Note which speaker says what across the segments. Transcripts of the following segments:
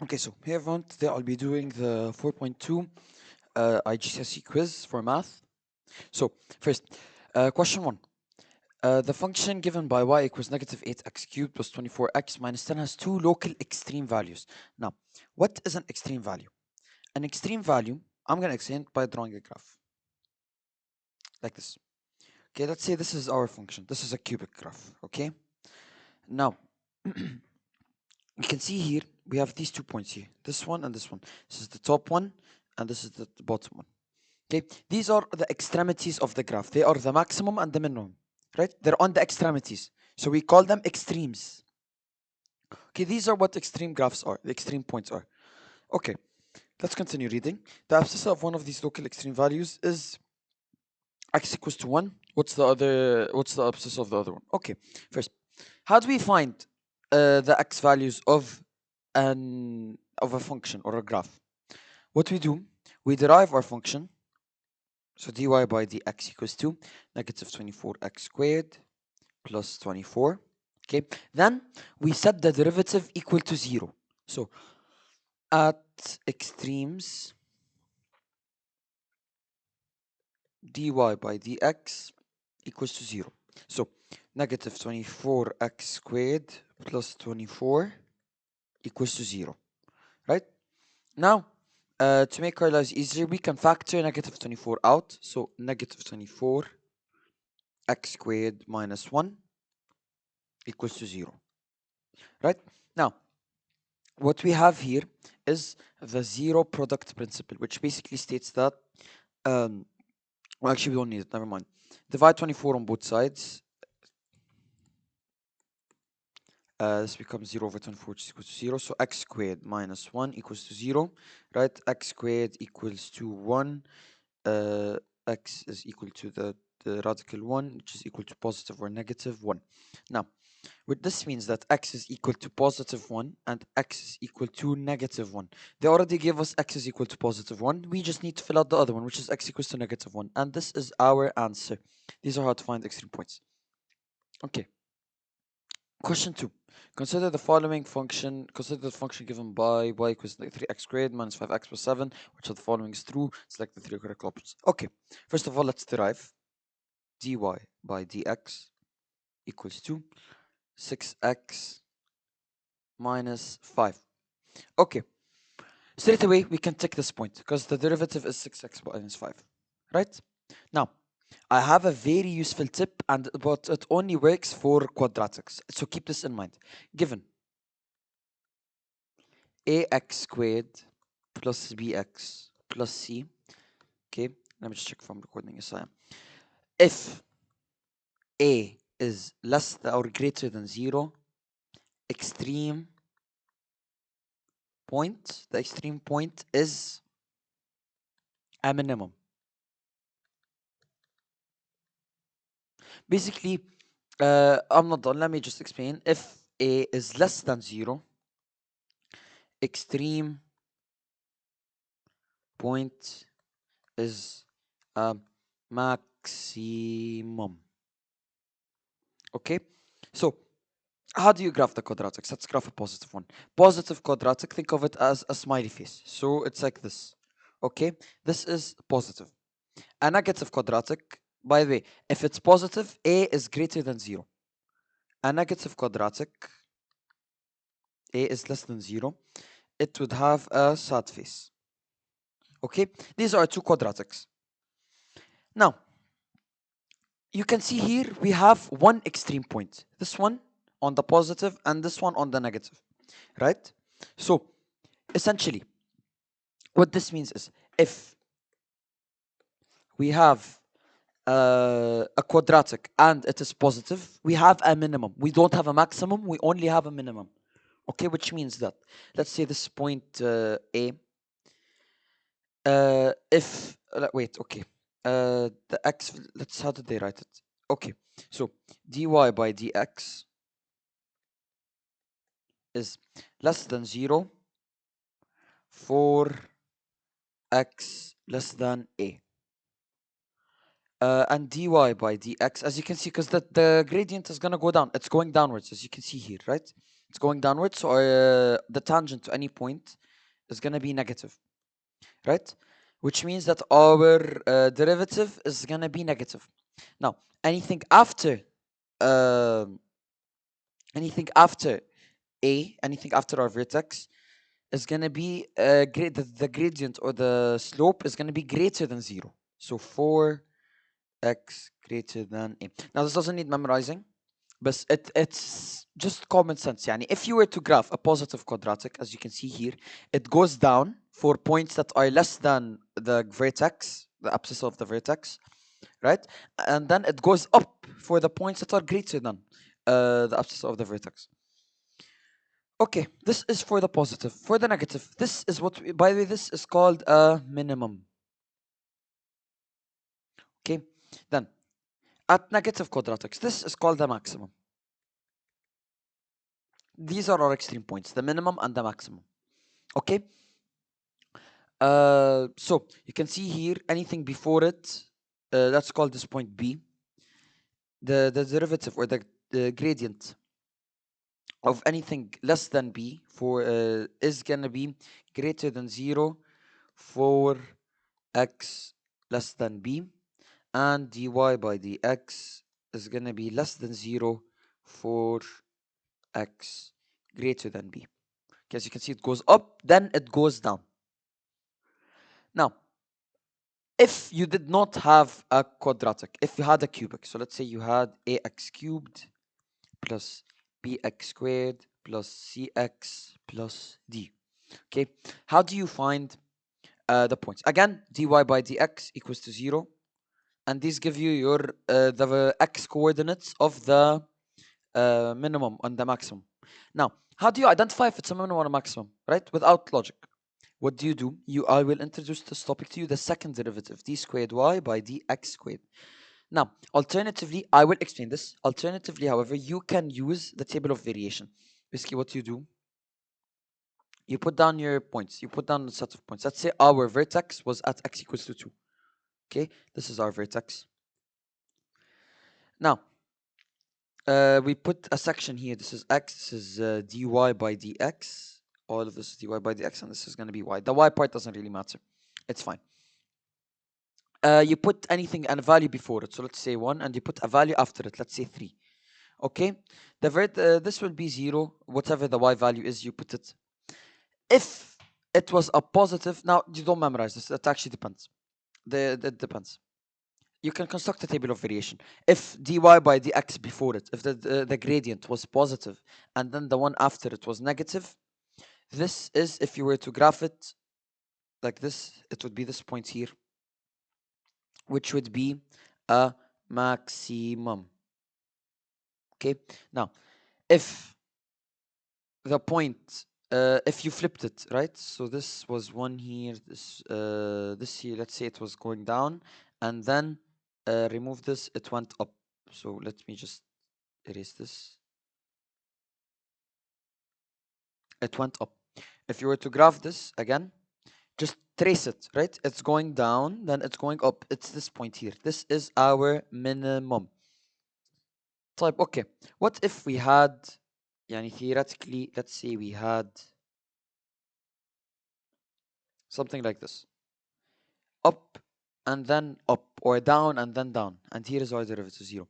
Speaker 1: Okay, so here everyone, today I'll be doing the 4.2 IGCSE quiz for math. So first, question 1. The function given by y equals negative 8x cubed plus 24x minus 10 has two local extreme values. Now, what is an extreme value? An extreme value, I'm going to explain it by drawing a graph like this. Okay, let's say this is our function. This is a cubic graph. Okay, now you can see here we have these 2 points here, this one and this one. This is the top one and this is the bottom one. Okay, these are the extremities of the graph. They are the maximum and the minimum, right? They're on the extremities, so we call them extremes. Okay, these are what extreme graphs are, the extreme points are. Okay, let's continue reading. The abscissa of one of these local extreme values is x equals to 1. What's the abscissa of the other one? Okay, first, how do we find the x values of a function or a graph? What we do, we derive our function. So dy by dx equals to negative 24x squared plus 24. Okay, then we set the derivative equal to 0. So at extremes, dy by dx equals to 0. So negative 24x squared plus 24 equals to 0. Right? Now, to make our lives easier, we can factor negative 24 out. So negative 24 x squared minus 1 equals to 0. Right? Now, what we have here is the zero product principle, which basically states that, well, actually, we don't need it, never mind. Divide 24 on both sides. This becomes 0 over 24, which is equal to 0. So x squared minus 1 equals to 0, right? X squared equals to 1. X is equal to the radical 1, which is equal to positive or negative 1. Now, what this means that x is equal to positive 1 and x is equal to negative 1. They already gave us x is equal to positive 1. We just need to fill out the other one, which is x equals to negative 1. And this is our answer. These are how to find extreme points. Okay. Question 2. Consider the following function. Consider the function given by y equals 3x squared minus 5x plus 7. Which of the following is true? Select the three correct options. Okay. First of all, let's derive dy by dx equals to 6x minus 5. Okay, straight away we can take this point because the derivative is 6x minus 5, right? Now, I have a very useful tip, but it only works for quadratics, so keep this in mind. Given ax squared plus bx plus c, okay, let me just check if I'm recording. Yes, I am. If a is less than or greater than 0, extreme point, the extreme point is a minimum. Basically, I'm not done. Let me just explain. If a is less than 0, extreme point is a maximum. Okay, so how do you graph the quadratics? Let's graph a positive one. Positive quadratic, think of it as a smiley face. So it's like this. Okay, this is positive. A negative quadratic, by the way, if it's positive, a is greater than 0. A negative quadratic, a is less than 0, it would have a sad face. Okay, these are two quadratics. Now, you can see here we have one extreme point. This one on the positive and this one on the negative, right? So, essentially, what this means is if we have a quadratic and it is positive, we have a minimum. We don't have a maximum, we only have a minimum. Okay, which means that, let's say this point A, if wait, okay, the x, let's, how did they write it? Okay, so dy by dx is less than 0 for x less than a. And dy by dx, as you can see, because the gradient is going to go down, it's going downwards, as you can see here, right? It's going downwards, so the tangent to any point is going to be negative, right? Which means that our derivative is going to be negative. Now, anything after um anything after anything after our vertex is going to be the gradient or the slope is going to be greater than 0. So 4x greater than a. Now, this doesn't need memorizing, but it's just common sense. Yani, if you were to graph a positive quadratic, as you can see here, it goes down for points that are less than the vertex, the abscissa of the vertex, right? And then it goes up for the points that are greater than the abscissa of the vertex. Okay, this is for the positive. For the negative, this is what, by the way, this is called a minimum. Okay, then at negative quadratics, this is called the maximum. These are our extreme points, the minimum and the maximum. Okay, so you can see here anything before it, let's call this point B. The derivative or the gradient of anything less than B for is gonna be greater than 0 for x less than B, and dy by dx is gonna be less than 0 for x greater than B. Okay, as you can see, it goes up, then it goes down. Now, if you did not have a quadratic, if you had a cubic, so let's say you had ax cubed plus bx squared plus cx plus d. Okay, how do you find the points? Again, dy by dx equals to 0, and these give you your the x coordinates of the minimum and the maximum. Now, how do you identify if it's a minimum or a maximum, right? Without logic. What do? I will introduce this topic to you, the second derivative, d squared y by dx squared. Now, alternatively, I will explain this. Alternatively, however, you can use the table of variation. Basically, what you do, you put down your points. You put down a set of points. Let's say our vertex was at x equals to 2. Okay, this is our vertex. Now, we put a section here. This is x, this is dy by dx. All of this is dy by dx, and this is going to be y. The y part doesn't really matter. It's fine. You put anything and a value before it. So let's say 1, and you put a value after it. Let's say 3. Okay? This will be 0. Whatever the y value is, you put it. If it was a positive, now you don't memorize this. It actually depends. It depends. You can construct a table of variation. If dy by dx before it, if the gradient was positive and then the one after it was negative, this is, if you were to graph it like this, it would be this point here, which would be a maximum. Okay, now if the point, if you flipped it, right? So this was 1 here, this here, let's say it was going down, and then remove this, it went up. So let me just erase this. It went up. If you were to graph this again, just trace it, right? It's going down, then it's going up. It's this point here. This is our minimum. Type, okay. What if we had, yani theoretically, let's say we had something like this. Up and then up, or down and then down. And here is our derivative 0.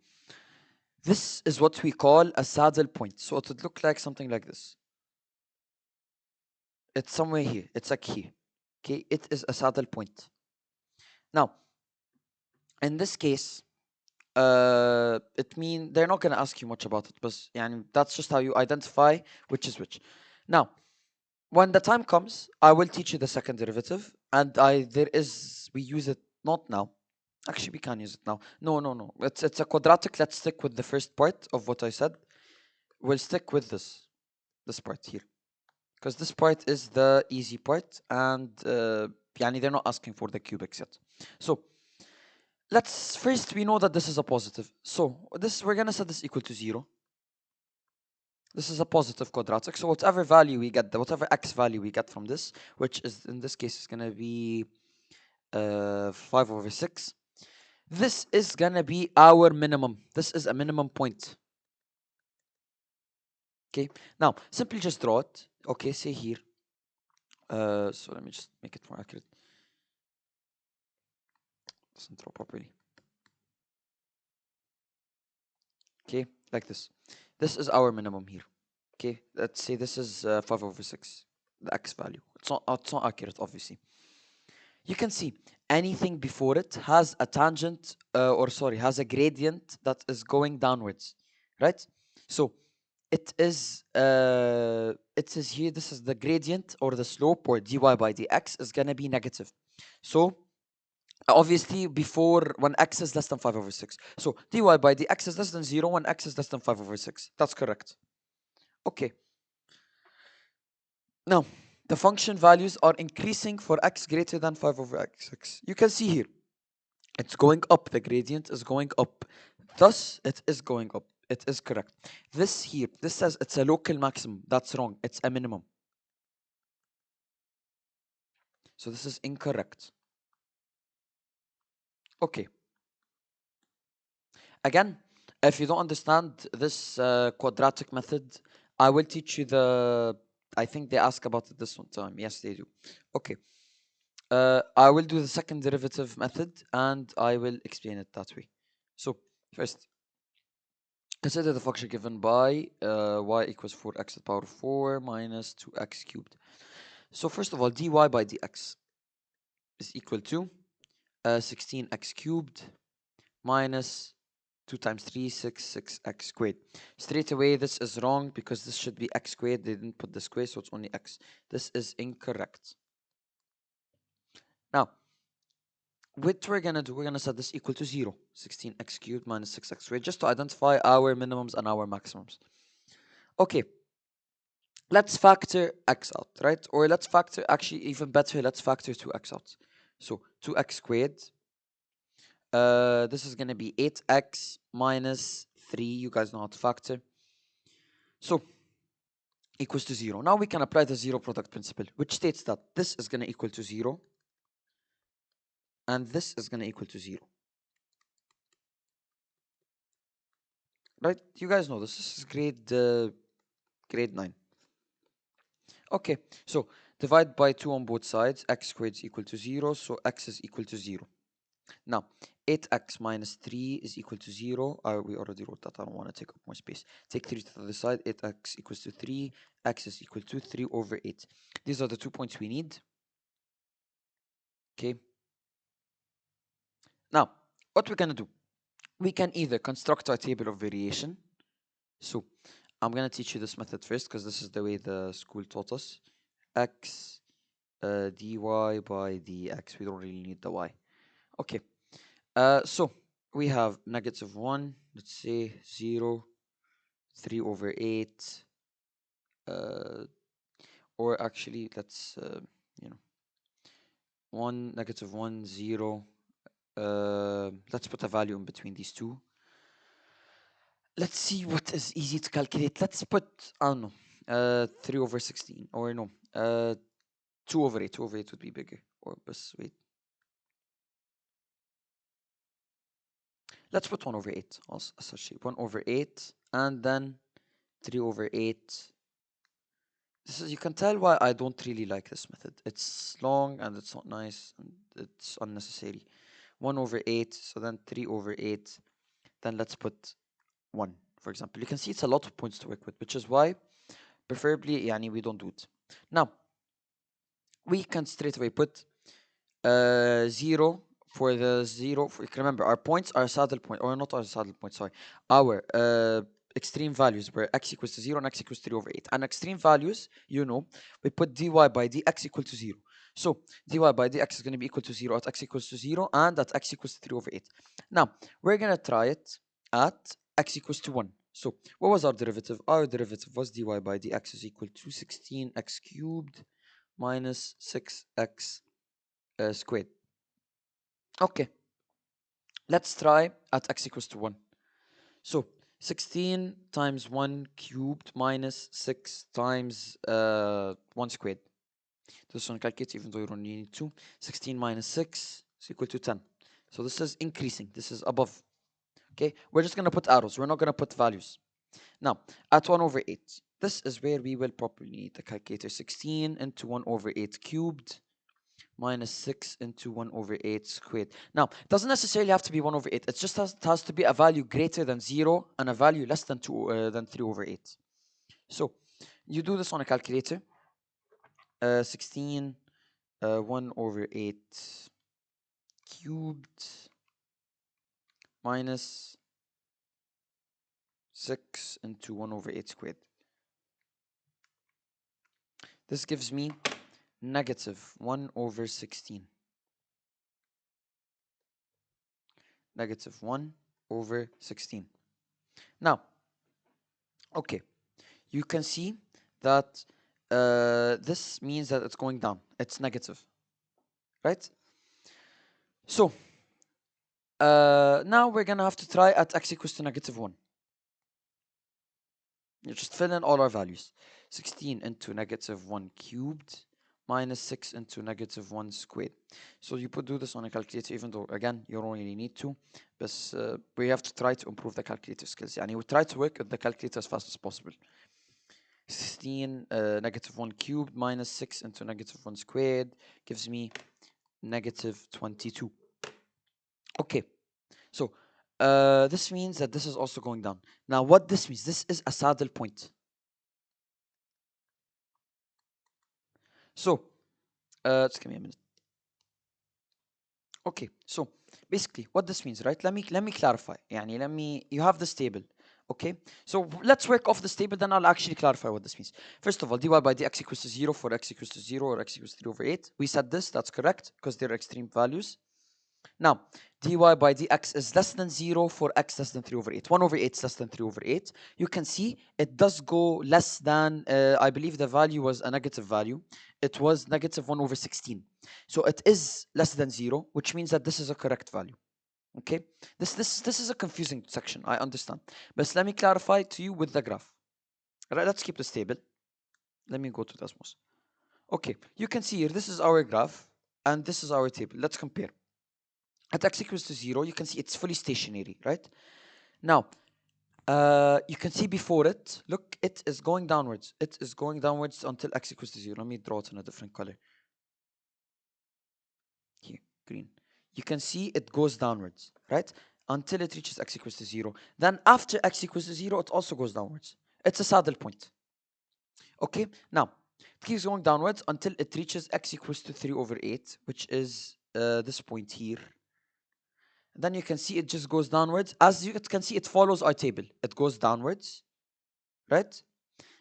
Speaker 1: This is what we call a saddle point. So it would look like something like this. It's somewhere here. It's like here. Okay, it is a saddle point. Now, in this case, it mean they're not gonna ask you much about it, but yani, that's just how you identify which is which. Now, when the time comes, I will teach you the second derivative, and we use it not now. Actually, we can use it now. No. It's a quadratic. Let's stick with the first part of what I said. We'll stick with this part here, because this part is the easy part, and yani they're not asking for the cubics yet. So let's first, we know that this is a positive. So this, we're gonna set this equal to 0. This is a positive quadratic. So whatever value we get, whatever x value we get from this, which is in this case is gonna be 5/6. This is gonna be our minimum. This is a minimum point. Okay, now simply just draw it. Okay, say here. So let me just make it more accurate. Doesn't draw properly. Okay, like this. This is our minimum here. Okay, let's say this is 5/6, the x value. It's not accurate, obviously. You can see anything before it has a tangent, or sorry, has a gradient that is going downwards, right? So it says here, this is the gradient or the slope, or dy by dx is gonna be negative. So obviously before, when x is less than 5/6. So dy by dx is less than 0 when x is less than 5/6. That's correct. Okay. Now, the function values are increasing for x greater than 5/x6. You can see here, it's going up. The gradient is going up. Thus, it is going up. It is correct. This here, this says it's a local maximum. That's wrong. It's a minimum. So this is incorrect. Okay. Again, if you don't understand this quadratic method, I will teach you I think they ask about it this one time. Yes, they do. Okay. I will do the second derivative method and I will explain it that way. So, first, consider the function given by y equals 4x to the power of 4 minus 2x cubed. So, first of all, dy by dx is equal to 16x cubed minus 2 times 3, 6x squared. Straight away, this is wrong because this should be x squared. They didn't put the square, so it's only x. This is incorrect. Now, what we're gonna do, we're gonna set this equal to 0. 16x cubed minus 6x squared, just to identify our minimums and our maximums. Okay, let's factor x out, right? Or let's factor, actually even better, let's factor 2x out. So 2x squared, this is gonna be 8x minus 3, you guys know how to factor. So, equals to 0. Now we can apply the zero product principle, which states that this is gonna equal to 0, and this is gonna equal to 0. Right? You guys know this. This is grade 9. Okay, so divide by 2 on both sides. X squared is equal to 0, so x is equal to 0. Now, 8x minus 3 is equal to 0. We already wrote that. I don't want to take up more space. Take 3 to the other side. 8x equals to 3. X is equal to 3 over 8. These are the 2 points we need. Okay. Now, what we're going to do, we can either construct our table of variation. So, I'm going to teach you this method first because this is the way the school taught us. X dy by dx. We don't really need the y. Okay. So we have negative 1, let's say 0, 3 over 8, or actually let's, 1, negative 1, 0. Let's put a value in between these two. Let's see what is easy to calculate. Let's put, I don't know, 3 over 16, or no, 2 over 8. 2 over 8 would be bigger. Or, but wait. Let's put 1 over 8 also, associate 1 over 8, and then 3 over 8. This is, you can tell why I don't really like this method. It's long and it's not nice and it's unnecessary. 1 over 8, so then 3 over 8. Then let's put 1, for example. You can see it's a lot of points to work with, which is why preferably yani, we don't do it. Now, we can straight away put 0 for the 0. Remember, our points are saddle point, or not our saddle point, sorry. Our extreme values where x equals to 0 and x equals 3 over 8. And extreme values, we put dy by dx equal to 0. So dy by dx is going to be equal to 0 at x equals to 0 and at x equals to 3 over 8. Now, we're going to try it at x equals to 1. So what was our derivative? Our derivative was dy by dx is equal to 16x cubed minus 6x squared. Okay, let's try at x equals to 1. So 16 times 1 cubed minus 6 times 1 squared. This one calculates even though you don't need to. 16 minus 6 is equal to 10. So this is increasing. This is above. Okay, we're just going to put arrows. We're not going to put values. Now, at 1 over 8. this is where we will probably need the calculator. 16 into 1 over 8 cubed minus 6 into 1 over 8 squared. Now, it doesn't necessarily have to be 1 over 8. It just it has to be a value greater than 0 and a value less than 3 over 8. So, you do this on a calculator. 16, 1 over 8 cubed minus 6 into 1 over 8 squared. This gives me negative 1 over 16. Negative 1 over 16. Now, okay, you can see that this means that it's going down. It's negative, right? So, now we're going to have to try at x equals to negative 1. You just fill in all our values. 16 into negative 1 cubed minus 6 into negative 1 squared. So you do this on a calculator, even though, again, you don't really need to. But we have to try to improve the calculator skills. And we try to work with the calculator as fast as possible. 16 negative 1 cubed minus 6 into negative 1 squared gives me negative 22. Okay, so this means that this is also going down. Now, what this means, this is a saddle point. So, just give me a minute. Okay, so basically what this means, right? Let me clarify. You have this table. Okay, so let's work off this table, then I'll actually clarify what this means. First of all, dy by dx equals to 0 for x equals to 0 or x equals to 3 over 8. We said this, that's correct, because they're extreme values. Now, dy by dx is less than 0 for x less than 3 over 8. 1 over 8 is less than 3 over 8. You can see it does go less than, I believe the value was a negative value. It was negative 1 over 16. So it is less than 0, which means that this is a correct value. Okay, this is a confusing section, I understand. But let me clarify to you with the graph. Right, let's keep this table. Let me go to Desmos. Okay, you can see here, this is our graph, and this is our table. Let's compare. At x equals to 0, you can see it's fully stationary, right? Now, you can see before it, look, it is going downwards. It is going downwards until x equals to 0. Let me draw it in a different color. Here, green. You can see it goes downwards, right? Until it reaches x equals to 0. Then after x equals to 0, it also goes downwards. It's a saddle point. Okay, now, it keeps going downwards until it reaches x equals to 3 over 8, which is this point here. Then you can see it just goes downwards. As you can see, it follows our table. It goes downwards, right?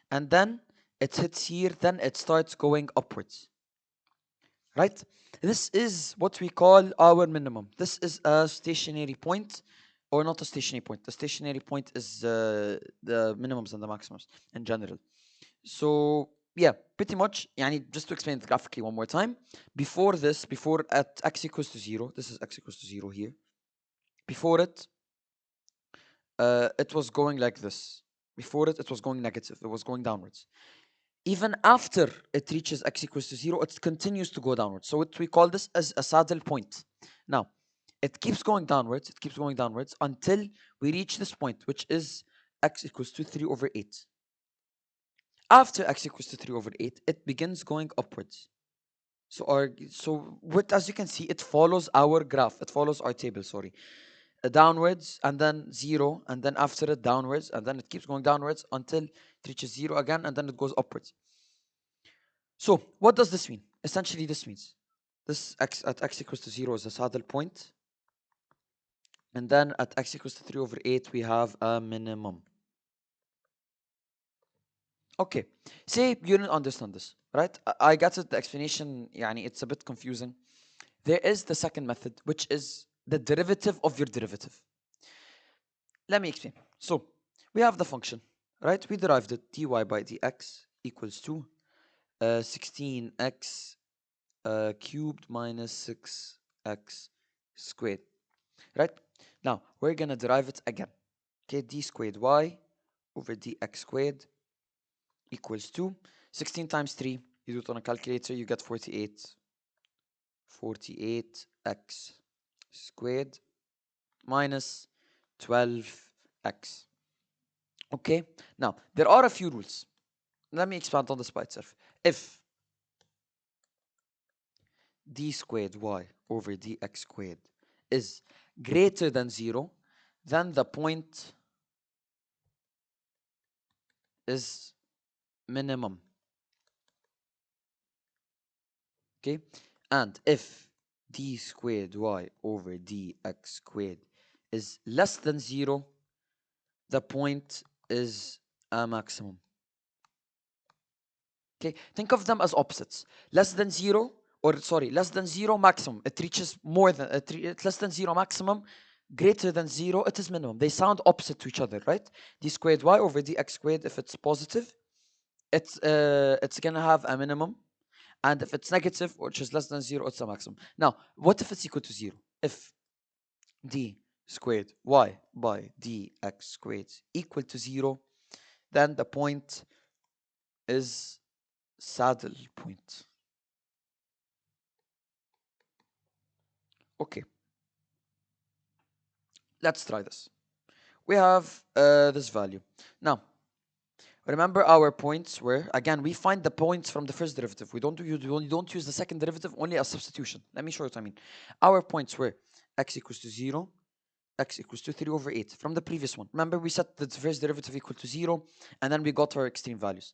Speaker 1: And then it hits here, then it starts going upwards, right? This is what we call our minimum. This is a stationary point, or not a stationary point. The stationary point is the minimums and the maximums in general. So yeah, pretty much, just to explain it graphically one more time. Before this, before at x equals to 0, this is x equals to 0 here. Before it was going like this. Before it was going negative. It was going downwards. Even after it reaches x equals to 0, it continues to go downwards. So we call this as a saddle point. Now, it keeps going downwards. It keeps going downwards until we reach this point, which is x equals to 3 over 8. After x equals to 3 over 8, it begins going upwards. So what, as you can see, it follows our graph. It follows our table, sorry. Downwards and then 0, and then after it downwards, and then it keeps going downwards until it reaches 0 again, and then it goes upwards. So what does this mean? Essentially, this means this x at x equals to 0 is a saddle point, and then at x equals to 3 over 8 we have a minimum. Okay, say you didn't understand this, right? I got it, the explanation, it's a bit confusing. There is the second method, which is the derivative of your derivative. Let me explain. So we have the function, right? We derived it, dy by dx equals to 16x cubed minus 6x squared, right? Now we're gonna derive it again. Okay, d squared y over dx squared equals to 16 times 3. You do it on a calculator, you get 48. 48x squared minus 12x. Okay, now there are a few rules. let me expand on this by itself. If d squared y over dx squared is greater than 0, then the point is minimum. Okay, and if d squared y over dx squared is less than 0, the point is a maximum. Okay, think of them as opposites. Less than 0, or sorry, less than 0 maximum, it reaches more than it's less than 0 maximum, greater than 0 it is minimum. They sound opposite to each other, right? D squared y over dx squared, if it's positive, it's gonna have a minimum, and if it's negative, which is less than 0, it's a maximum. Now, what if it's equal to 0? If d squared y by dx squared equal to 0, then the point is saddle point. Okay, let's try this. We have this value. Now, remember our points were, again, we find the points from the first derivative. We don't use the second derivative, only as substitution. Let me show you what I mean. Our points were x equals to 0, x equals to 3 over 8 from the previous one. Remember, we set the first derivative equal to 0, and then we got our extreme values.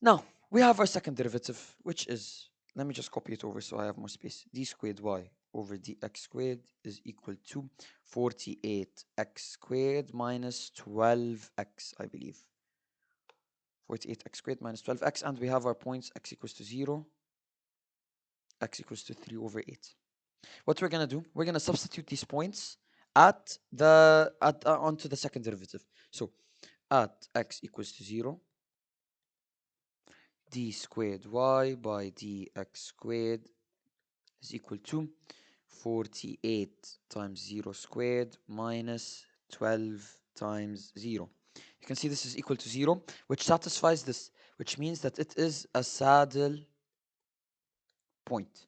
Speaker 1: Now, we have our second derivative, which is, let me just copy it over so I have more space. D squared y over dx squared is equal to 48x squared minus 12x, I believe. 48x squared minus 12x, and we have our points x equals to 0, x equals to 3 over 8. What we're going to do, we're going to substitute these points at onto the second derivative. So at x equals to 0, d squared y by dx squared is equal to 48 times 0 squared minus 12 times 0. You can see this is equal to 0, which satisfies this, which means that it is a saddle point.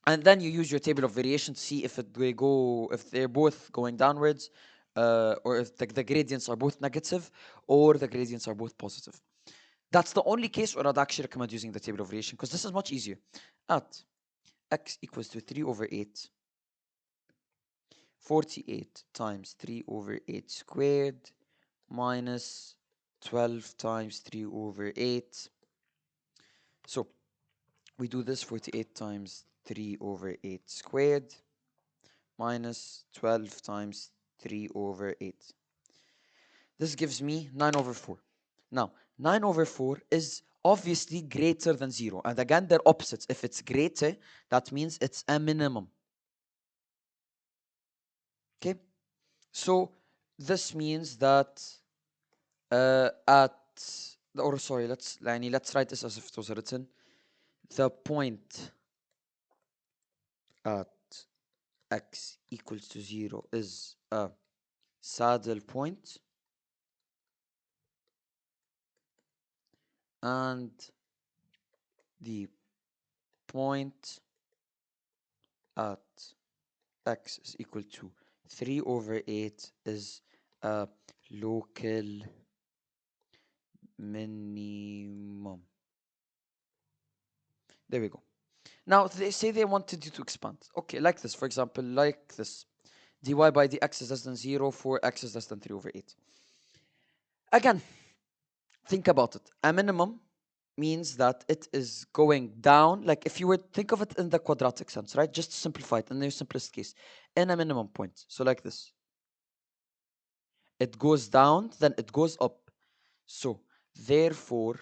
Speaker 1: And then you use your table of variation to see if they're both going downwards, or if the gradients are both negative or the gradients are both positive. That's the only case where I'd actually recommend using the table of variation, because this is much easier. At x equals to 3 over 8, 48 times 3 over 8 squared minus 12 times 3 over 8. So we do this, 48 times 3 over 8 squared minus 12 times 3 over 8. This gives me 9 over 4. Now, 9 over 4 is obviously greater than 0. And again, they're opposites. If it's greater, that means it's a minimum. Okay? So this means that let's write this as if it was written. The point at x equals to 0 is a saddle point, and the point at x is equal to 3 over 8 is a local minimum. There we go. Now, they say they wanted you to expand. Okay, like this, for example, like this. dy by dx is less than 0 for x is less than 3 over 8. Again, think about it. A minimum means that it is going down. Like if you were think of it in the quadratic sense, right? Just simplify it in the simplest case. In a minimum point. So like this. It goes down, then it goes up. So therefore,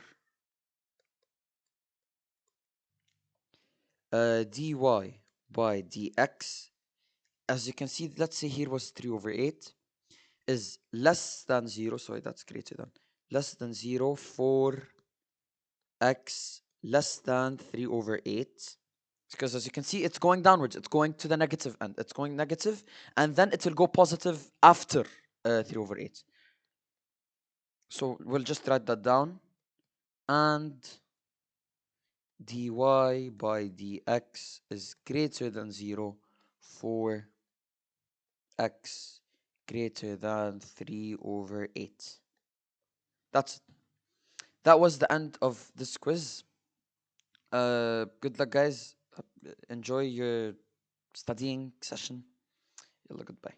Speaker 1: dy by dx, as you can see, let's say here was 3 over 8, is less than 0. Sorry, that's greater than. Less than 0 for x less than 3 over 8. Because as you can see, it's going downwards. It's going to the negative end. It's going negative, and then it will go positive after 3 over 8. So we'll just write that down. And dy by dx is greater than 0 for x greater than 3 over 8. That's it. that was the end of this quiz. Good luck, guys. Enjoy your studying session. يلا goodbye.